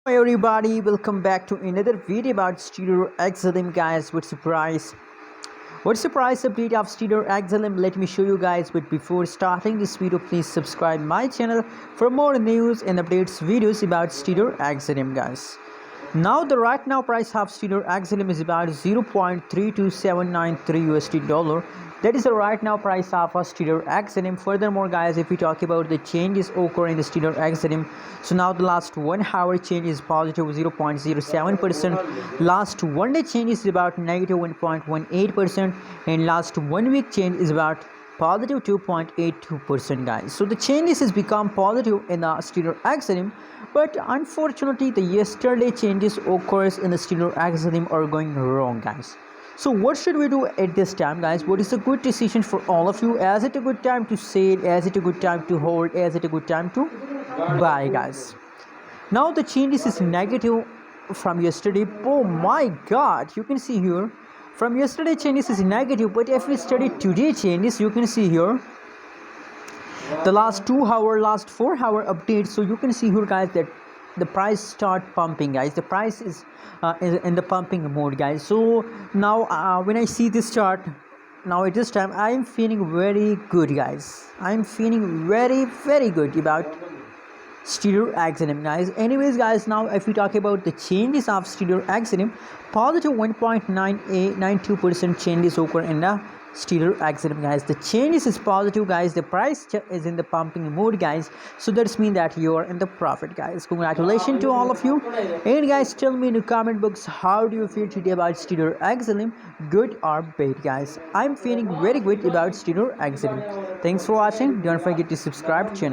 Hi everybody, welcome back to another video about Stellar XLM guys. What's the price update of Stellar XLM? Let me show you guys, but before starting this video, please subscribe my channel for more news and updates videos about Stellar XLM guys. Now the right now price of Stellar XLM is about 0.32793 USD dollar. That is the right now price of a Stellar XLM. Furthermore guys, if we talk about the changes occur in the Stellar XLM, so now the last 1 hour change is positive 0.07%, last 1 day change is about negative 1.18%, and last 1 week change is about positive 2.82% guys. So the changes has become positive in the Stellar XLM, but unfortunately the yesterday changes occurs in the Stellar XLM are going wrong guys. So what should we do at this time guys? What is a good decision for all of you? Is it a good time to sell? Is it a good time to hold? Is it a good time to buy guys? Now the changes is negative from yesterday. Oh my god, you can see here from yesterday changes is negative, but if we study today changes, you can see here the last 2 hour, last 4 hour updates. So you can see here guys that the price start pumping guys. The price is in the pumping mode guys. So now when I see this chart now at this time, I am feeling very good guys. I am feeling very good about Stellar XLM guys. Anyways guys, now if we talk about the changes of Stellar XLM, positive 1.92% changes occur in the Stellar XLM guys. The changes is positive guys. The price is in the pumping mode guys. So that's mean that you are in the profit guys. Congratulations to all of you. And guys, tell me in the comment box, how do you feel today about Stellar XLM? Good or bad guys? I'm feeling very good about Stellar XLM. Thanks for watching. Don't forget to subscribe channel.